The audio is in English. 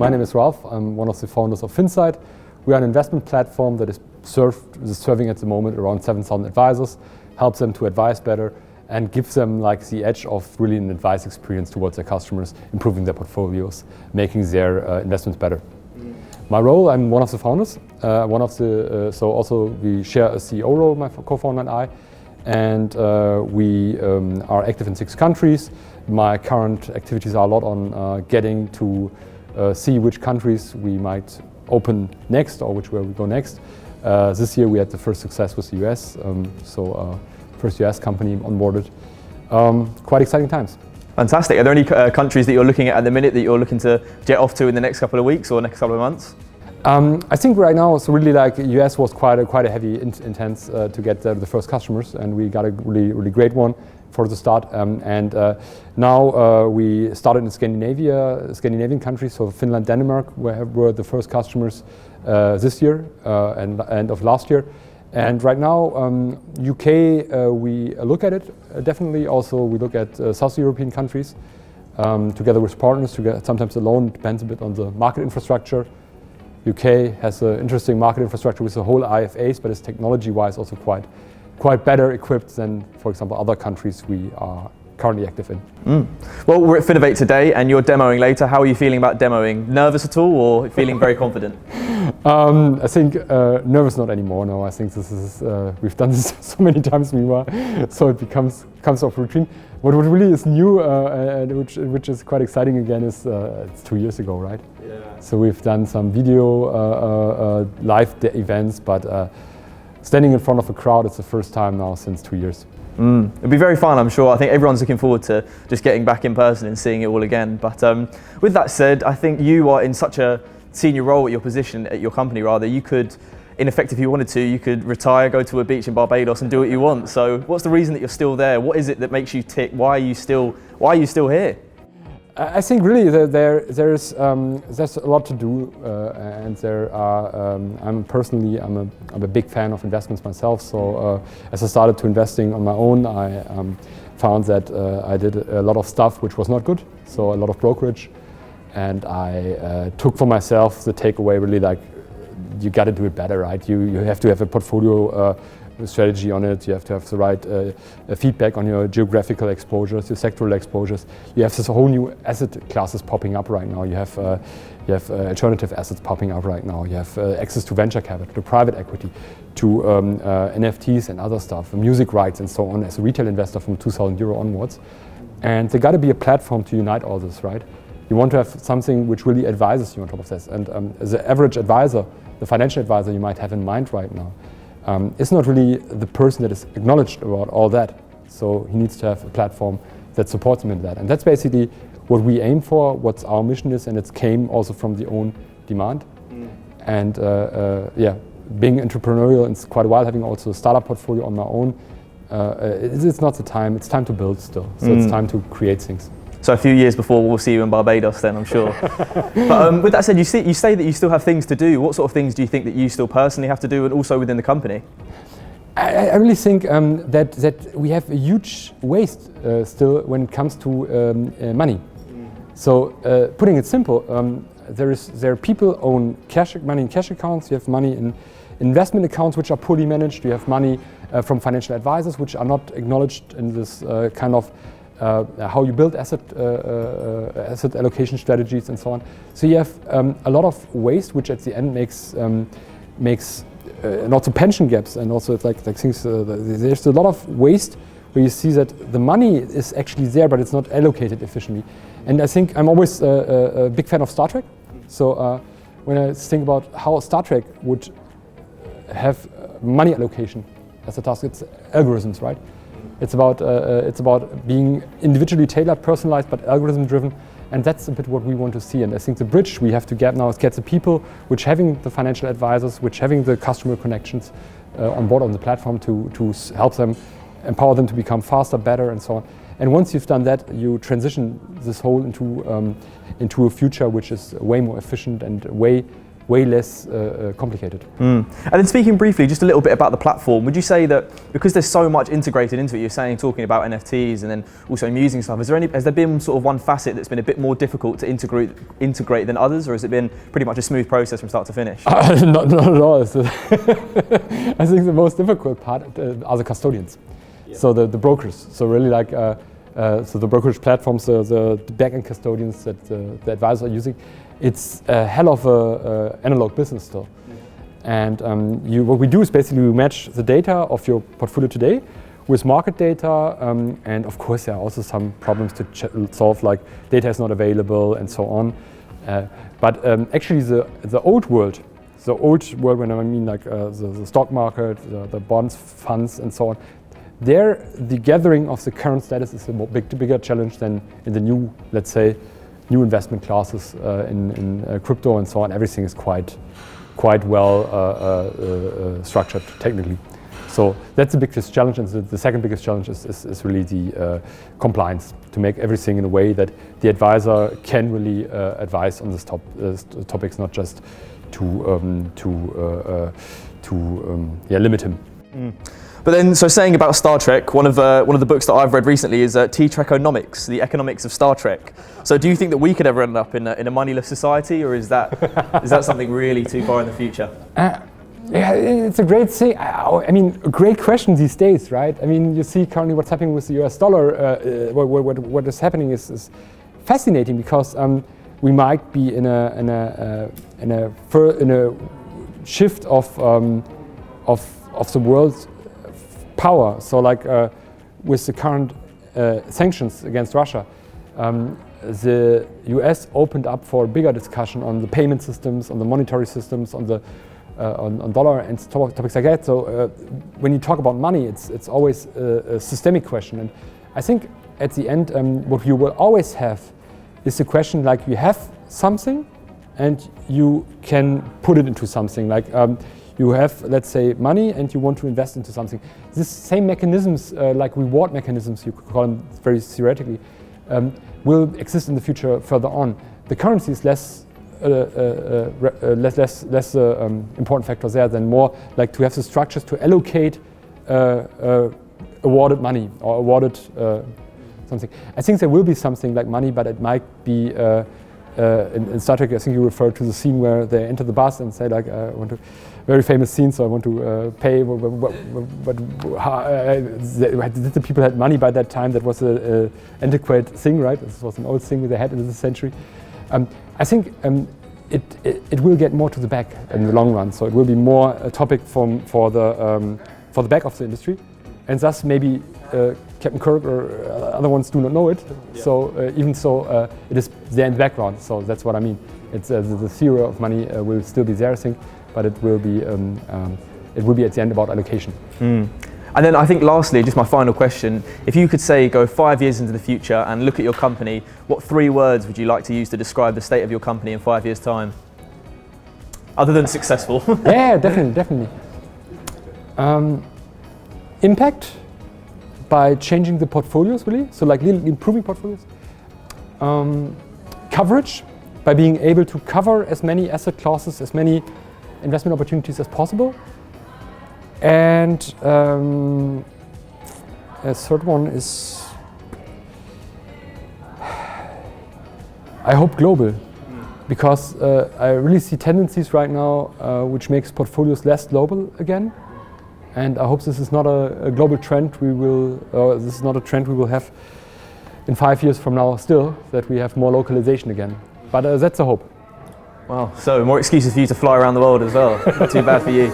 My name is Ralf. I'm one of the founders of Fincite. We are an investment platform that is serving at the moment around 7,000 advisors, helps them to advise better, and gives them like the edge of really an advice experience towards their customers, improving their portfolios, making their investments better. My role, I'm one of the founders. So also we share a CEO role, my co-founder and I, and we are active in 6 countries. My current activities are a lot on getting to see which countries we might open next or where we go next. This year we had the first success with the US, first US company onboarded. Quite exciting times. Fantastic. Are there any countries that you're looking at the minute that you're looking to get off to in the next couple of weeks or next couple of months? I think right now it's really like US was quite a heavy intense to get the first customers, and we got a really great one for the start. Now we started in Scandinavian countries, so Finland, Denmark, were the first customers this year and end of last year. And right now, UK, we look at it definitely. Also, we look at South European countries together with partners, sometimes alone, depends a bit on the market infrastructure. UK has an interesting market infrastructure with the whole IFAs, but it's technology-wise also quite better equipped than, for example, other countries we are currently active in. Well, we're at Finovate today and you're demoing later. How are you feeling about demoing? Nervous at all or feeling very confident? I think nervous not anymore. No, I think this is we've done this so many times meanwhile, so it becomes off routine. What really is new and which is quite exciting again is it's 2 years ago, right? Yeah. So we've done some video live events, but standing in front of a crowd, it's the first time now since 2 years. It'll be very fun, I'm sure. I think everyone's looking forward to just getting back in person and seeing it all again. But with that said, I think you are in such a senior role at your position, at your company rather. You could, in effect, if you wanted to, you could retire, go to a beach in Barbados and do what you want. So what's the reason that you're still there? What is it that makes you tick? Why are you still here? I think really there's a lot to do, and there are. I'm a big fan of investments myself. So as I started to investing on my own, I found that I did a lot of stuff which was not good. So a lot of brokerage, and I took for myself the takeaway really like you got to do it better, right? You have to have a portfolio strategy on it. You have to have the right feedback on your geographical exposures, your sectoral exposures. You have this whole new asset classes popping up right now. You have alternative assets popping up right now. You have access to venture capital, to private equity, to NFTs and other stuff, music rights and so on. As a retail investor from €2,000 onwards, and there got to be a platform to unite all this, right? You want to have something which really advises you on top of this. And as an average advisor, the financial advisor you might have in mind right now, it's not really the person that is acknowledged about all that. So he needs to have a platform that supports him in that. And that's basically what we aim for, what our mission is, and it came also from the own demand. And being entrepreneurial in quite a while, having also a startup portfolio on my own, it's not the time, it's time to build still. So it's time to create things. So a few years before we'll see you in Barbados then, I'm sure. But with that said, you say that you still have things to do. What sort of things do you think that you still personally have to do and also within the company? I really think that we have a huge waste still when it comes to money. So putting it simple, there are people own money in cash accounts. You have money in investment accounts which are poorly managed. You have money from financial advisors which are not acknowledged in this kind of how you build asset allocation strategies and so on. So you have a lot of waste, which at the end makes and also pension gaps, and also it's like things. There's a lot of waste where you see that the money is actually there, but it's not allocated efficiently. And I think I'm always a big fan of Star Trek. So when I think about how Star Trek would have money allocation as a task, it's algorithms, right? It's about being individually tailored, personalized, but algorithm-driven, and that's a bit what we want to see. And I think the bridge we have to get now is get the people which having the financial advisors, which having the customer connections on board on the platform to help them, empower them to become faster, better, and so on. And once you've done that, you transition this whole into a future which is way more efficient and way way less complicated. And then speaking briefly, just a little bit about the platform, would you say that because there's so much integrated into it, you're saying, talking about NFTs and then also amusing stuff, has there been sort of one facet that's been a bit more difficult to integrate than others, or has it been pretty much a smooth process from start to finish? Not at all. I think the most difficult part are the custodians, so the brokers. So really like, so the brokerage platforms, the back-end custodians that the advisors are using, it's a hell of a analog business still. And what we do is basically we match the data of your portfolio today with market data, and of course there are also some problems to solve, like data is not available and so on. But actually the old world when I mean like the stock market, the bonds, funds and so on, there the gathering of the current status is a bigger challenge than in the new, let's say, new investment classes in crypto and so on. Everything is quite well structured technically. So that's the biggest challenge, and the second biggest challenge is really the compliance, to make everything in a way that the advisor can really advise on this topics, not just to limit him. But then, so saying about Star Trek, one of the books that I've read recently is T-Trekonomics, the economics of Star Trek. So do you think that we could ever end up in a moneyless society, or is that something really too far in the future? Yeah, it's a great thing. I mean, a great question these days, right? I mean, you see currently what's happening with the US dollar. What is happening is fascinating, because we might be in a shift of the world's power. So like with the current sanctions against Russia, the US opened up for a bigger discussion on the payment systems, on the monetary systems, on the on dollar and topics like that. So when you talk about money, it's always a systemic question. And I think at the end, what you will always have is the question, like, you have something and you can put it into something. Like you have, let's say, money and you want to invest into something. These same mechanisms, like reward mechanisms, you could call them very theoretically, will exist in the future further on. The currency is less important factor there than more like to have the structures to allocate awarded money or awarded something. I think there will be something like money, but it might be in Star Trek. I think you referred to the scene where they enter the bus and say, like, I want to, very famous scene, so I want to pay. But the people had money by that time. That was an antiquated thing, right? This was an old thing they had in this century. I think it will get more to the back in the long run. So it will be more a topic for the back of the industry, and thus maybe Captain Kirk or other ones do not know it. Yeah. So even so, it is there in the background. So that's what I mean. It's the theory of money will still be there, I think, but it will be at the end about allocation. And then I think lastly, just my final question, if you could say go 5 years into the future and look at your company, what 3 words would you like to use to describe the state of your company in 5 years' time? Other than successful. Yeah, definitely. Impact by changing the portfolios, really, so like little improving portfolios. Coverage by being able to cover as many asset classes, as many investment opportunities as possible. And a third one is, I hope, global, because I really see tendencies right now which makes portfolios less global again. And I hope this is not a global trend this is not a trend we will have in 5 years from now still, that we have more localization again. But that's a hope. Wow, so more excuses for you to fly around the world as well. Not too bad for you.